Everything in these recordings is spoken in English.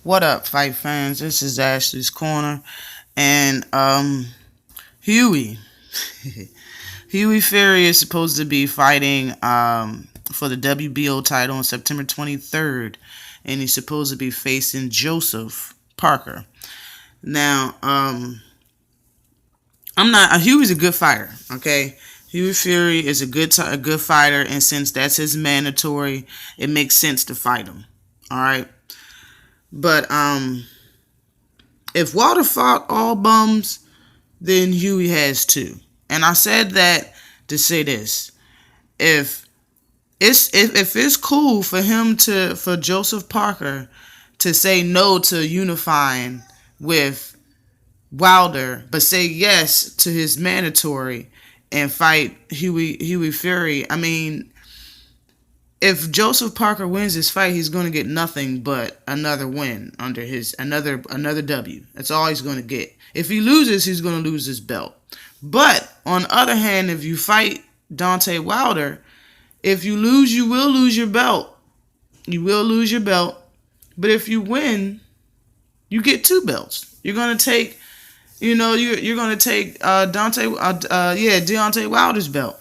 What up, fight fans? This is Ashley's Corner, and Huey, Huey Fury is supposed to be fighting for the WBO title on September 23rd, and he's supposed to be facing Joseph Parker. Now, I'm not. Huey's a good fighter. Okay, Huey Fury is a good fighter, and since that's his mandatory, it makes sense to fight him. All right, but if Walter fought all bums, then Huey has too. And I said that to say this: if it's cool for for Joseph Parker to say no to unifying with Wilder, but say yes to his mandatory and fight Huey Fury. I mean, if Joseph Parker wins this fight, he's going to get nothing but another win under his another W. That's all he's going to get. If he loses, he's going to lose his belt. But on the other hand, if you fight Deontay Wilder, if you lose, you will lose your belt. You will lose your belt. But if you win, you get two belts. You're going to take, you're going to take Deontay Wilder's belt.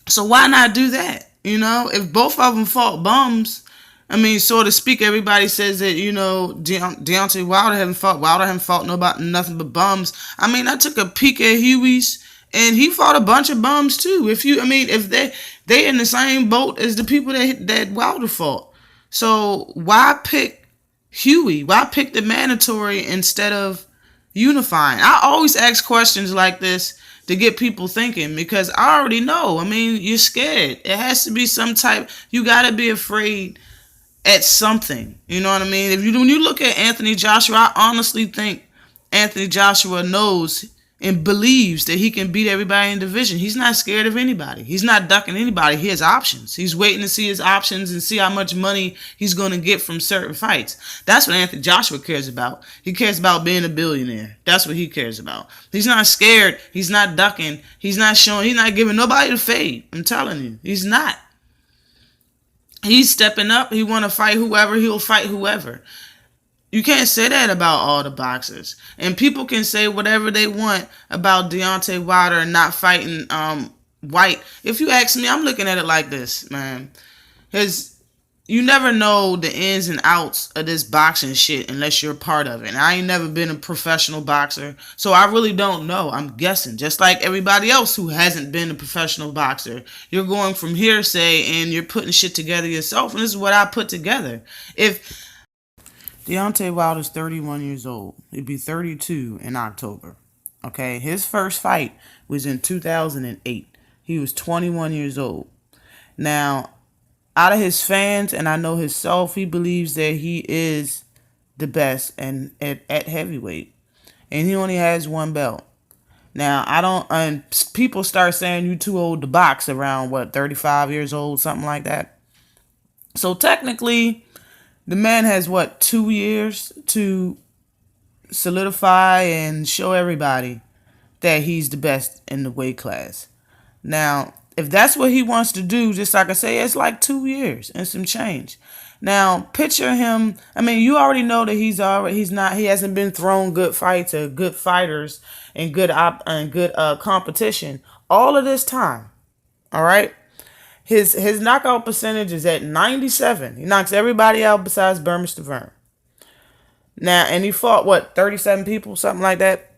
So why not do that? If both of them fought bums, I mean, so to speak, everybody says that, Deontay Wilder haven't fought nothing but bums. I mean, I took a peek at Huey's, and he fought a bunch of bums too. If they in the same boat as the people that Wilder fought. So why pick Huey? Why pick the mandatory instead of unifying? I always ask questions like this to get people thinking, because I already know. I mean, you're scared. It has to be some type. You got to be afraid at something. You know what I mean? When you look at Anthony Joshua, I honestly think Anthony Joshua knows and believes that he can beat everybody in the division. He's not scared of anybody. He's not ducking anybody. He has options. He's waiting to see his options and see how much money he's going to get from certain fights. That's what Anthony Joshua cares about. He cares about being a billionaire. That's what he cares about. He's not scared. He's not ducking. He's not giving nobody the fade. I'm telling you, he's not. He's stepping up. He want to fight whoever. He'll fight whoever. You can't say that about all the boxers. And people can say whatever they want about Deontay Wilder and not fighting White. If you ask me, I'm looking at it like this, man. You never know the ins and outs of this boxing shit unless you're a part of it. And I ain't never been a professional boxer, so I really don't know. I'm guessing. Just like everybody else who hasn't been a professional boxer. You're going from hearsay and you're putting shit together yourself. And this is what I put together. If Deontay Wilder's 31 years old. He'd be 32 in October. Okay, his first fight was in 2008. He was 21 years old. Now, out of his fans, and I know himself, he believes that he is the best and at heavyweight. And he only has one belt. Now, and people start saying you too old to box around, 35 years old, something like that. So technically, the man has 2 years to solidify and show everybody that he's the best in the weight class. Now, if that's what he wants to do, just like I say, it's like 2 years and some change. Now, picture him. I mean, you already know that he hasn't been thrown good fights or good fighters and good competition all of this time. All right. His knockout percentage is at 97. He knocks everybody out besides Bermane Stiverne. Now, and he fought 37 people, something like that.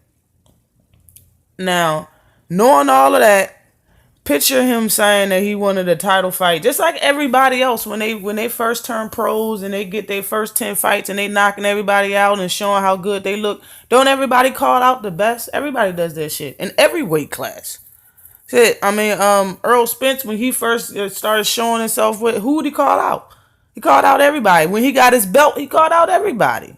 Now, knowing all of that, picture him saying that he wanted a title fight, just like everybody else when they first turn pros and they get their first 10 fights and they knocking everybody out and showing how good they look. Don't everybody call out the best? Everybody does that shit in every weight class. Earl Spence, when he first started showing himself, who would he call out? He called out everybody. When he got his belt, he called out everybody.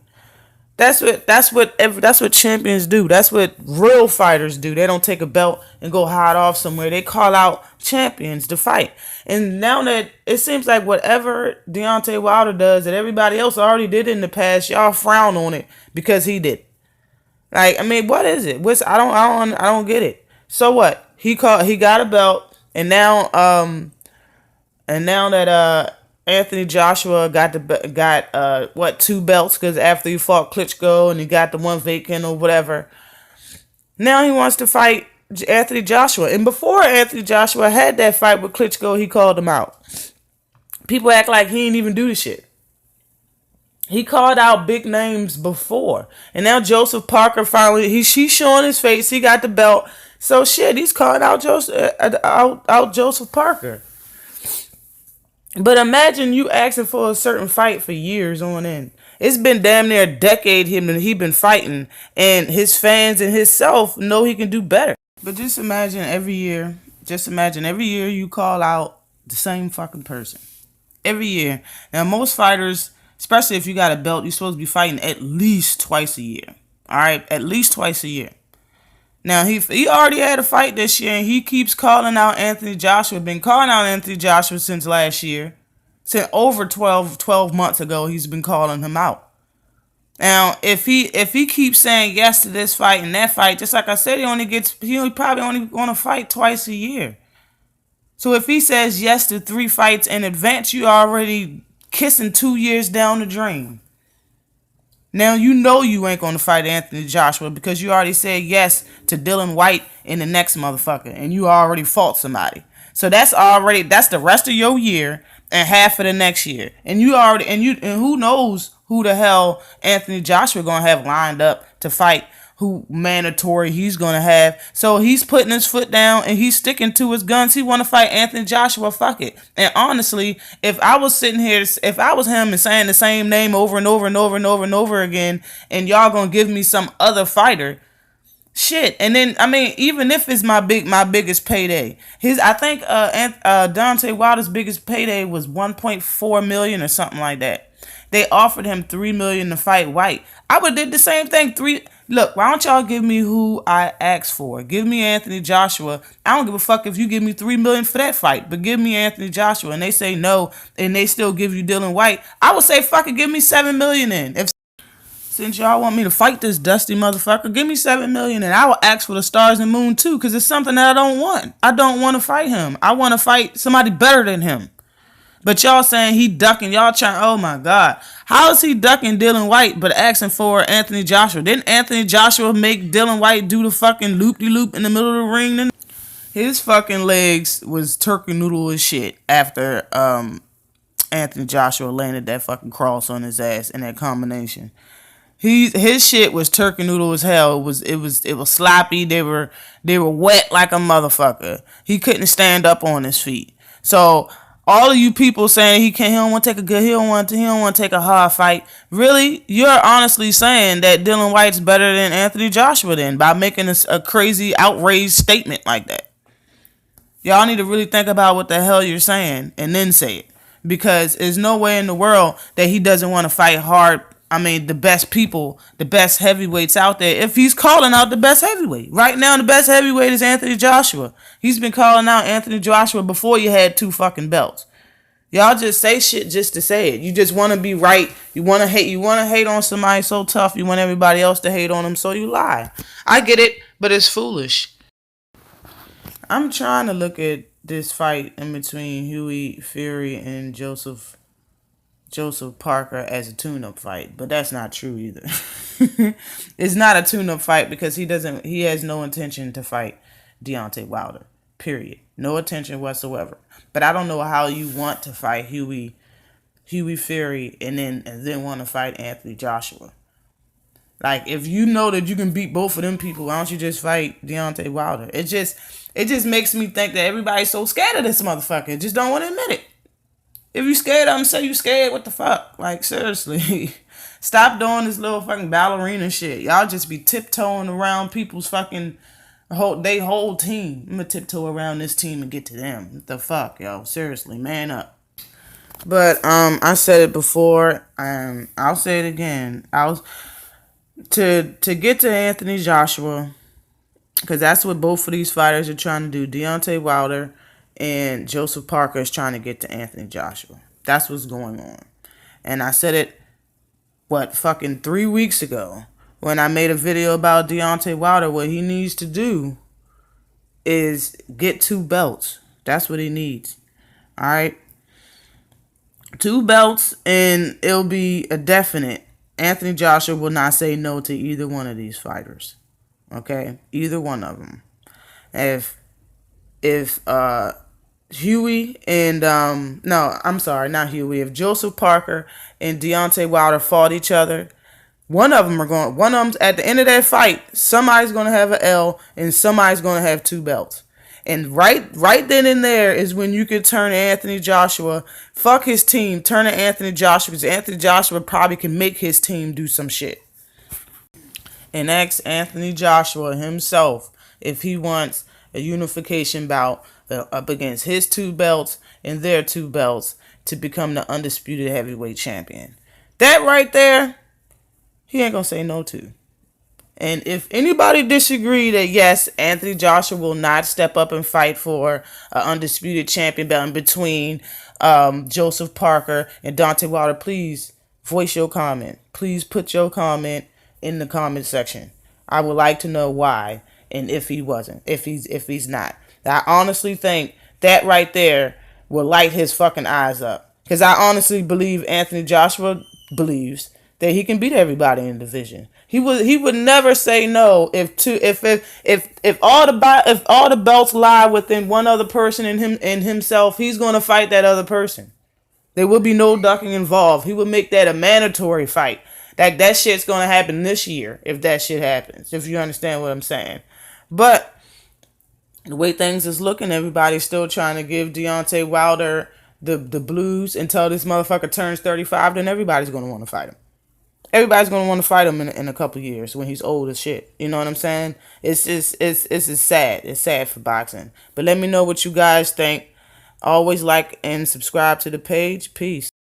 That's what champions do. That's what real fighters do. They don't take a belt and go hide off somewhere. They call out champions to fight. And now that it seems like whatever Deontay Wilder does that everybody else already did in the past, y'all frown on it because he did. Like, I mean, what is it? I don't get it. So what? He got a belt, and now that Anthony Joshua got what, 2 belts because after he fought Klitschko and he got the one vacant or whatever. Now he wants to fight Anthony Joshua. And before Anthony Joshua had that fight with Klitschko, he called him out. People act like he didn't even do the shit. He called out big names before. And now Joseph Parker finally, he's showing his face. He got the belt. So shit, he's calling out Joseph Parker. But imagine you asking for a certain fight for years on end. It's been damn near a decade he been fighting, and his fans and himself know he can do better. But just imagine every year you call out the same fucking person. Every year. Now most fighters, especially if you got a belt, you're supposed to be fighting at least twice a year. Alright? At least twice a year. Now, he already had a fight this year, and he keeps calling out Anthony Joshua. Been calling out Anthony Joshua since last year. Since over 12 months ago, he's been calling him out. Now, if he keeps saying yes to this fight and that fight, just like I said, he probably only want to fight twice a year. So if he says yes to 3 fights in advance, you already kissing 2 years down the drain. Now you know you ain't gonna fight Anthony Joshua because you already said yes to Dylan White in the next motherfucker, and you already fought somebody. So that's the rest of your year and half of the next year, and who knows who the hell Anthony Joshua gonna have lined up to fight, who mandatory he's gonna have. So he's putting his foot down and he's sticking to his guns. He want to fight Anthony Joshua. Fuck it. And honestly, if I was him and saying the same name over and over and over and over and over again, and y'all gonna give me some other fighter, shit. And then even if it's my biggest payday, I think Deontay Wilder's biggest payday was 1.4 million or something like that. They offered him $3 million to fight White. I would have did the same thing. Look, why don't y'all give me who I asked for? Give me Anthony Joshua. I don't give a fuck if you give me $3 million for that fight, but give me Anthony Joshua. And they say no, and they still give you Dylan White. I would say fuck it, give me $7 million in. Since y'all want me to fight this dusty motherfucker, give me $7 million, and I will ask for the Stars and Moon too, because it's something that I don't want. I don't want to fight him. I want to fight somebody better than him. But y'all saying he ducking, y'all trying, oh my God. How is he ducking Dylan White but asking for Anthony Joshua? Didn't Anthony Joshua make Dylan White do the fucking loop-de-loop in the middle of the ring? His fucking legs was turkey noodle as shit after Anthony Joshua landed that fucking cross on his ass in that combination. His shit was turkey noodle as hell. It was sloppy. They were wet like a motherfucker. He couldn't stand up on his feet. So all of you people saying he don't want to take a hard fight. Really? You're honestly saying that Dylan White's better than Anthony Joshua then by making a crazy outraged statement like that. Y'all need to really think about what the hell you're saying and then say it. Because there's no way in the world that he doesn't want to fight hard. The best people, the best heavyweights out there, if he's calling out the best heavyweight. Right now, the best heavyweight is Anthony Joshua. He's been calling out Anthony Joshua before you had 2 fucking belts. Y'all just say shit just to say it. You just want to be right. You want to hate on somebody so tough. You want everybody else to hate on them, so you lie. I get it, but it's foolish. I'm trying to look at this fight in between Hughie Fury and Joseph Parker as a tune-up fight, but that's not true either. It's not a tune-up fight because he has no intention to fight Deontay Wilder. Period. No intention whatsoever. But I don't know how you want to fight Hughie Fury and then want to fight Anthony Joshua. Like, if you know that you can beat both of them people, why don't you just fight Deontay Wilder? It just makes me think that everybody's so scared of this motherfucker. Just don't want to admit it. If you scared of him, say you scared. What the fuck? Like, seriously. Stop doing this little fucking ballerina shit. Y'all just be tiptoeing around people's fucking whole team. I'm gonna tiptoe around this team and get to them. What the fuck, yo? Seriously, man up. But I said it before, I'll say it again. To get to Anthony Joshua, because that's what both of these fighters are trying to do. Deontay Wilder and Joseph Parker is trying to get to Anthony Joshua. That's what's going on. And I said it, fucking 3 weeks ago when I made a video about Deontay Wilder. What he needs to do is get 2 belts. That's what he needs. Alright? 2 belts, and it'll be a definite. Anthony Joshua will not say no to either one of these fighters. Okay, either one of them. If Huey and no, I'm sorry, not Huey. If Joseph Parker and Deontay Wilder fought each other, one of them are going. One of them at the end of that fight, somebody's going to have an L and somebody's going to have 2 belts. And right then and there is when you could turn Anthony Joshua, fuck his team, turn to Anthony Joshua, because Anthony Joshua probably can make his team do some shit. And ask Anthony Joshua himself if he wants a unification bout up against his 2 belts and their 2 belts to become the undisputed heavyweight champion. That right there, he ain't gonna say no to. And if anybody disagree that yes, Anthony Joshua will not step up and fight for an undisputed champion belt in between Joseph Parker and Deontay Wilder, please voice your comment. Please put your comment in the comment section. I would like to know why and if he's not. I honestly think that right there will light his fucking eyes up. Because I honestly believe Anthony Joshua believes that he can beat everybody in the division. He would never say no if all the belts lie within one other person in himself, he's gonna fight that other person. There will be no ducking involved. He would make that a mandatory fight. That shit's gonna happen this year if that shit happens. If you understand what I'm saying. But the way things is looking, everybody's still trying to give Deontay Wilder the blues until this motherfucker turns 35. Then everybody's gonna want to fight him. Everybody's gonna want to fight him in a couple years when he's old as shit. You know what I'm saying? It's sad. It's sad for boxing. But let me know what you guys think. Always like and subscribe to the page. Peace.